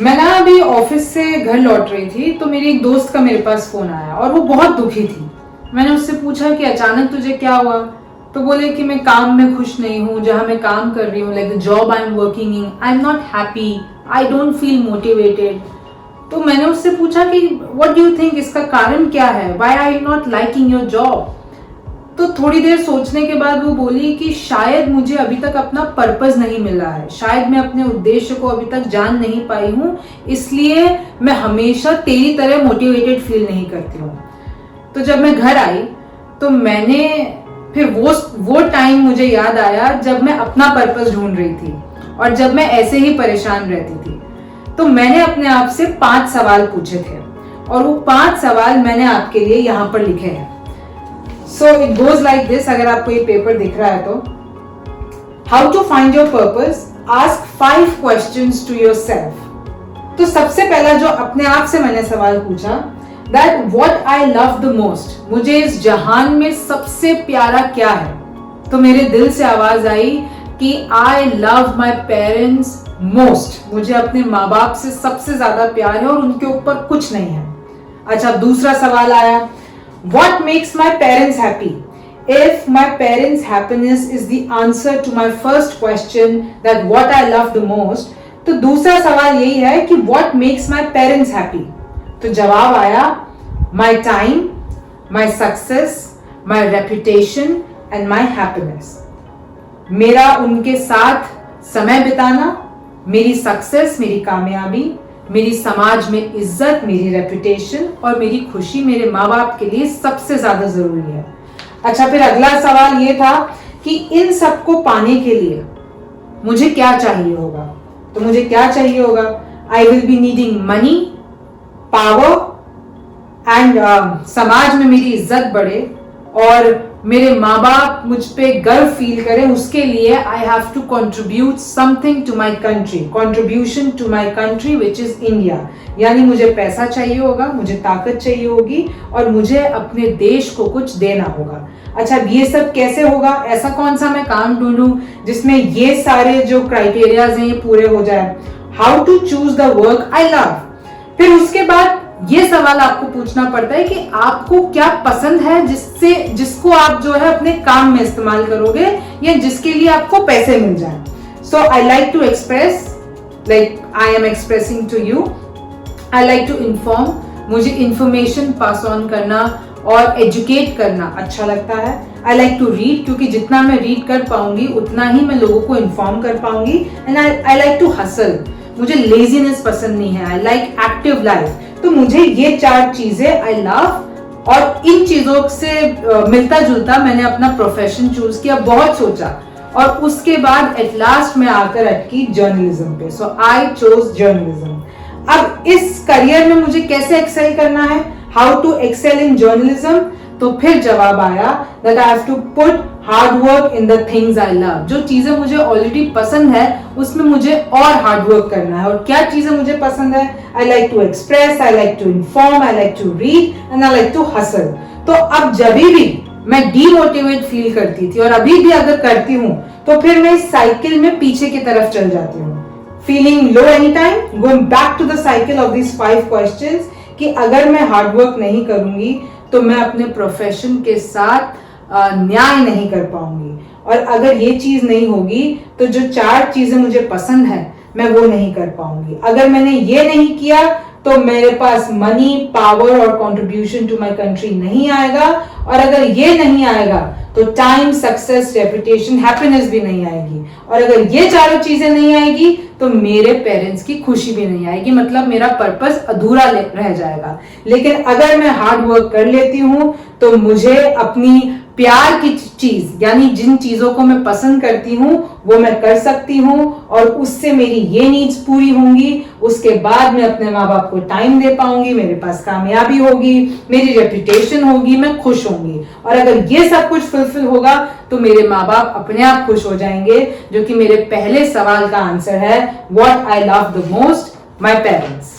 मैं ना अभी ऑफिस से घर लौट रही थी तो मेरी एक दोस्त का मेरे पास फोन आया और वो बहुत दुखी थी। मैंने उससे पूछा कि अचानक तुझे क्या हुआ। तो बोले कि मैं काम में खुश नहीं हूँ, जहाँ मैं काम कर रही हूँ, like the job I am working in, I am not happy, I don't feel motivated. तो मैंने उससे पूछा कि व्हाट डू यू थिंक, इसका कारण क्या है, why are you not liking your job. तो थोड़ी देर सोचने के बाद वो बोली कि शायद मुझे अभी तक अपना पर्पस नहीं मिला है, शायद मैं अपने उद्देश्य को अभी तक जान नहीं पाई हूँ, इसलिए मैं हमेशा तेरी तरह मोटिवेटेड फील नहीं करती हूँ। तो जब मैं घर आई तो मैंने फिर वो टाइम मुझे याद आया जब मैं अपना पर्पस ढूंढ रही थी और जब मैं ऐसे ही परेशान रहती थी। तो मैंने अपने आप से 5 सवाल पूछे थे और वो 5 सवाल मैंने आपके लिए यहाँ पर लिखे हैं। So it goes like this. अगर आपको ये पेपर दिख रहा है तो how to find your purpose, ask 5 questions to yourself. तो सबसे पहला जो अपने आप से मैंने सवाल पूछा, that what I love the most, मुझे इस जहान में सबसे प्यारा क्या है। तो मेरे दिल से आवाज आई कि I love my parents most, मुझे अपने माँ बाप से सबसे ज्यादा प्यार है और उनके ऊपर कुछ नहीं है। अच्छा, दूसरा सवाल आया, what makes my parents happy? If my parents' happiness is the answer to my first question, that what I love the most, तो दूसरा सवाल यही है कि what makes my parents happy? तो जवाब आया, my time, my success, my reputation and my happiness. मेरा उनके साथ समय बिताना, मेरी सक्सेस, मेरी कामयाबी, मेरी समाज में इज्जत, मेरी रेपुटेशन और मेरी खुशी मेरे माँ बाप के लिए सबसे ज्यादा जरूरी है। अच्छा, फिर अगला सवाल ये था कि इन सबको पाने के लिए मुझे क्या चाहिए होगा। तो मुझे क्या चाहिए होगा, I will be needing money, power and समाज में मेरी इज्जत बढ़े और मेरे माँ बाप मुझ पे गर्व फील करें, उसके लिए I have to contribute something to my country, contribution to my country which is India. यानी मुझे पैसा चाहिए होगा, मुझे ताकत चाहिए होगी और मुझे अपने देश को कुछ देना होगा। अच्छा, ये सब कैसे होगा, ऐसा कौन सा मैं काम ढूंढूं जिसमें ये सारे जो क्राइटेरियाज हैं ये पूरे हो जाए। How to choose the work I love. फिर उसके बाद ये सवाल आपको पूछना पड़ता है कि आपको क्या पसंद है, जिसको आप जो है अपने काम में इस्तेमाल करोगे या जिसके लिए आपको पैसे मिल जाए। So I like to express, like I am expressing to you, I like to inform, मुझे इंफॉर्मेशन पास ऑन करना और एजुकेट करना अच्छा लगता है। आई लाइक टू रीड, क्योंकि जितना मैं रीड कर पाऊंगी उतना ही मैं लोगों को इन्फॉर्म कर पाऊंगी। And I like to hustle, मुझे लेजीनेस पसंद नहीं है। I like active life. तो मुझे ये 4 चीजें आई लव और इन चीजों से मिलता जुलता मैंने अपना प्रोफेशन चूज किया, बहुत सोचा और उसके बाद एट लास्ट में आकर अटकी जर्नलिज्म पे। So I chose journalism. अब इस करियर में मुझे कैसे एक्सेल करना है, how to excel in journalism, तो फिर जवाब आया that I have to put hard work in the things I love. जो चीजें मुझे ऑलरेडी पसंद है उसमें मुझे और हार्ड वर्क करना है। और क्या चीजें मुझे पसंद है, I like to express, I like to inform, I like to read and I like to hustle. तो अब जब भी मैं डीमोटिवेट फील करती थी और अभी भी अगर करती हूँ तो फिर मैं इस साइकिल में पीछे की तरफ चल जाती हूँ, feeling low any time, going back to the cycle of this 5 questions कि अगर मैं हार्ड वर्क नहीं करूंगी तो मैं अपने प्रोफेशन के साथ न्याय नहीं कर पाऊंगी और अगर ये चीज नहीं होगी तो जो 4 चीजें मुझे पसंद है मैं वो नहीं कर पाऊंगी। अगर मैंने ये नहीं किया तो मेरे पास मनी, पावर और कंट्रीब्यूशन टू माय कंट्री नहीं आएगा और अगर ये नहीं आएगा तो टाइम, सक्सेस, रेपुटेशन, हैप्पीनेस भी नहीं आएगी और अगर ये 4 चीजें नहीं आएगी तो मेरे पेरेंट्स की खुशी भी नहीं आएगी, मतलब मेरा पर्पस अधूरा रह जाएगा। लेकिन अगर मैं हार्ड वर्क कर लेती हूँ तो मुझे अपनी प्यार की चीज यानी जिन चीजों को मैं पसंद करती हूँ वो मैं कर सकती हूँ और उससे मेरी ये नीड्स पूरी होंगी। उसके बाद मैं अपने माँ बाप को टाइम दे पाऊंगी, मेरे पास कामयाबी होगी, मेरी रेपुटेशन होगी, मैं खुश होंगी और अगर ये सब कुछ फुलफिल होगा तो मेरे माँ बाप अपने आप खुश हो जाएंगे, जो कि मेरे पहले सवाल का आंसर है, what I love the most, my parents.